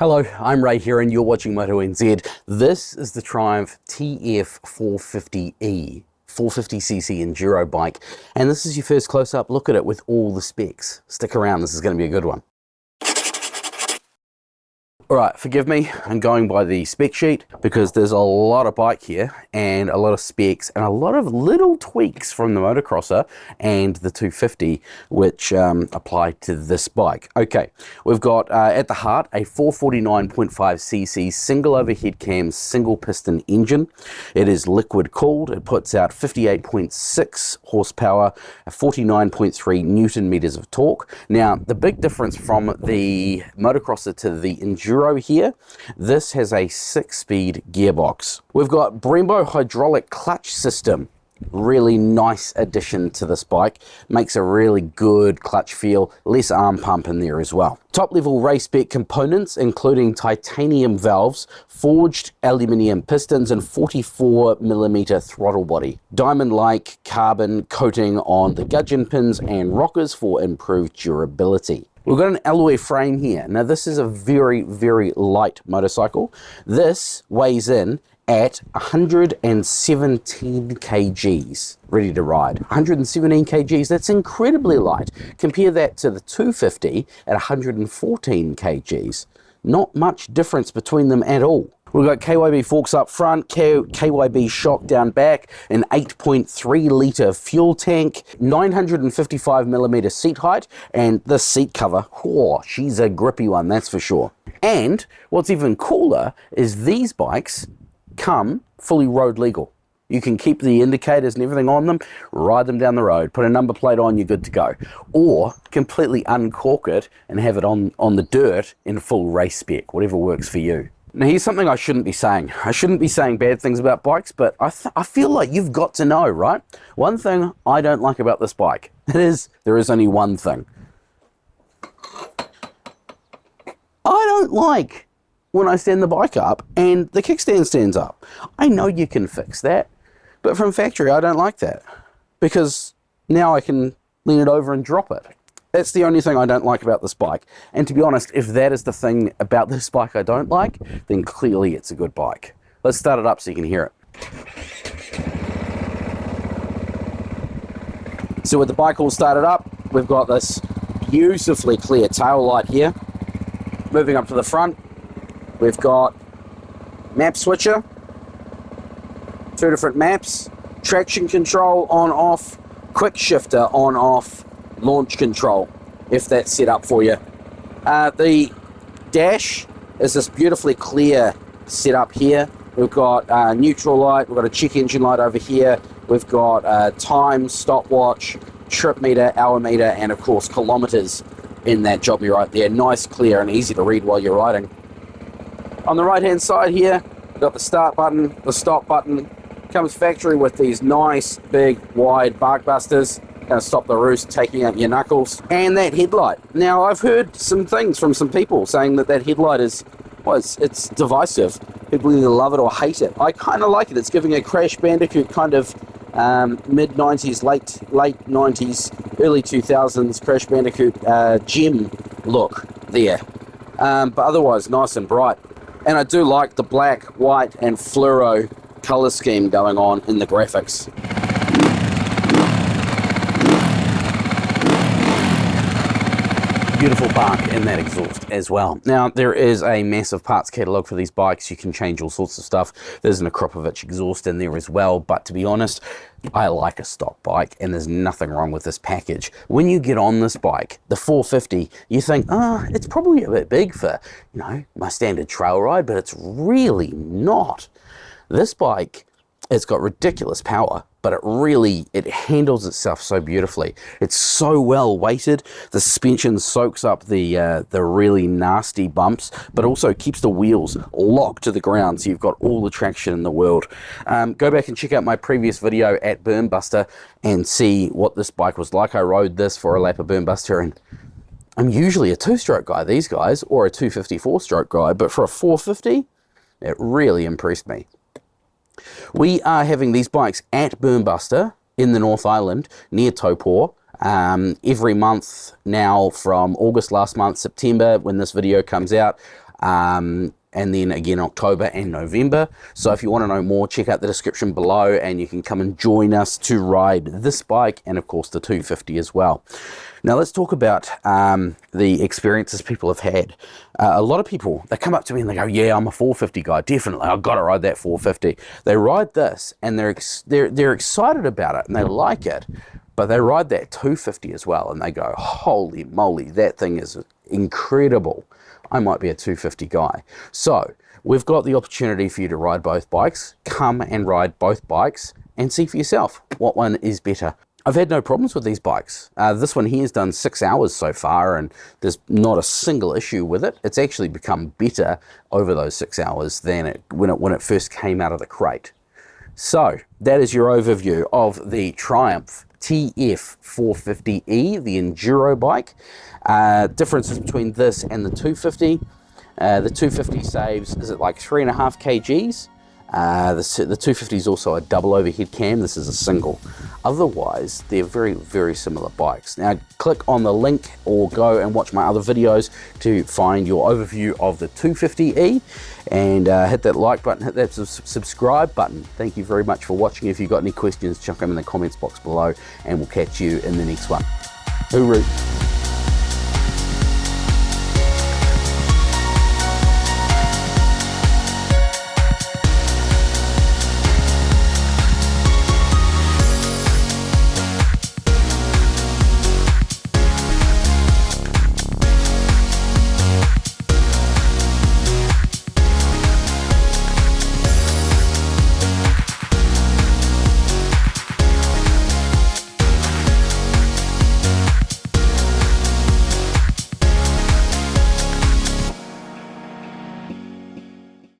Hello, I'm Ray here and you're watching Moto NZ. This is the Triumph TF 450E, 450cc enduro bike, and this is your first close-up look at it with all the specs. Stick around, this is going to be a good one. Alright, forgive me, I'm going by the spec sheet because there's a lot of bike here and a lot of specs and a lot of little tweaks from the motocrosser and the 250 which apply to this bike. Okay, we've got at the heart a 449.5cc single overhead cam single piston engine. It is liquid cooled, it puts out 58.6 horsepower, 49.3 newton meters of torque. Now the big difference from the motocrosser to the enduro here, this has a 6-speed gearbox. We've got Brembo hydraulic clutch system. Really nice addition to this bike. Makes a really good clutch feel, less arm pump in there as well. Top level race spec components including titanium valves, forged aluminium pistons and 44mm throttle body. Diamond-like carbon coating on the gudgeon pins and rockers for improved durability. We've got an alloy frame here. Now this is a very, very light motorcycle. This weighs in at 117 kgs, ready to ride. 117 kgs, that's incredibly light. Compare that to the 250 at 114 kgs. Not much difference between them at all. We've got KYB forks up front, KYB shock down back, an 8.3 litre fuel tank, 955mm seat height, and the seat cover, whoa, she's a grippy one, that's for sure. And what's even cooler is these bikes come fully road legal. You can keep the indicators and everything on them, ride them down the road, put a number plate on, you're good to go. Or completely uncork it and have it on the dirt in full race spec, whatever works for you. Now here's something I shouldn't be saying. I shouldn't be saying bad things about bikes, but I feel like you've got to know, right? One thing I don't like about this bike, there is only one thing. I don't like when I stand the bike up and the kickstand stands up. I know you can fix that, but from factory I don't like that because now I can lean it over and drop it. That's the only thing I don't like about this bike. And to be honest, if that is the thing about this bike I don't like, then clearly it's a good bike. Let's start it up so you can hear it. So with the bike all started up, we've got this beautifully clear tail light here. Moving up to the front, we've got map switcher, 2 different maps, traction control on off, quick shifter on off, launch control, if that's set up for you. The dash is this beautifully clear setup here. We've got neutral light, we've got a check engine light over here, we've got time, stopwatch, trip meter, hour meter, and of course kilometers in that jobby right there. Nice, clear, and easy to read while you're riding. On the right hand side here, we've got the start button, the stop button. Comes factory with these nice, big, wide bark busters. Going to stop the roost, taking out your knuckles. And that headlight. Now, I've heard some things from some people saying that headlight is, well, it's divisive. People either love it or hate it. I kind of like it. It's giving a Crash Bandicoot kind of mid-90s, late 90s, early 2000s Crash Bandicoot gem look there. But otherwise, nice and bright. And I do like the black, white, and fluoro color scheme going on in the graphics. Beautiful bark in that exhaust as well. Now there is a massive parts catalogue for these bikes. You can change all sorts of stuff. There's an Akropovich exhaust in there as well, but to be honest, I like a stock bike and there's nothing wrong with this package. When you get on this bike, the 450, you think, it's probably a bit big for, my standard trail ride, but it's really not. This bike, it's got ridiculous power, but it handles itself so beautifully. It's so well weighted. The suspension soaks up the really nasty bumps, but also keeps the wheels locked to the ground, so you've got all the traction in the world. Go back and check out my previous video at Burnbuster and see what this bike was like. I rode this for a lap of Burnbuster, and I'm usually a 2-stroke guy, these guys, or a 254-stroke guy, but for a 450, it really impressed me. We are having these bikes at Burnbuster in the North Island near Taupō every month now from August last month, September when this video comes out. and then again October and November. So if you want to know more, check out the description below, and you can come and join us to ride this bike and of course the 250 as well. Now let's talk about the experiences people have had. A lot of people, they come up to me and they go, yeah, I'm a 450 guy, definitely, I've got to ride that 450. They ride this and they're excited about it and they like it, but they ride that 250 as well and they go, holy moly, that thing is incredible. I might be a 250 guy. So we've got the opportunity for you to ride both bikes. Come and ride both bikes and see for yourself what one is better. I've had no problems with these bikes. This one here has done 6 hours so far and there's not a single issue with it. It's actually become better over those 6 hours than when it first came out of the crate. So that is your overview of the Triumph TF450E, the enduro bike. Differences between this and the 250. The 250 saves, is it like 3.5 kgs? The 250 is also a double overhead cam. This is a single. Otherwise, they're very, very similar bikes. Now, click on the link or go and watch my other videos to find your overview of the 250E, and hit that like button, hit that subscribe button. Thank you very much for watching. If you've got any questions, chuck them in the comments box below, and we'll catch you in the next one. Hooroo.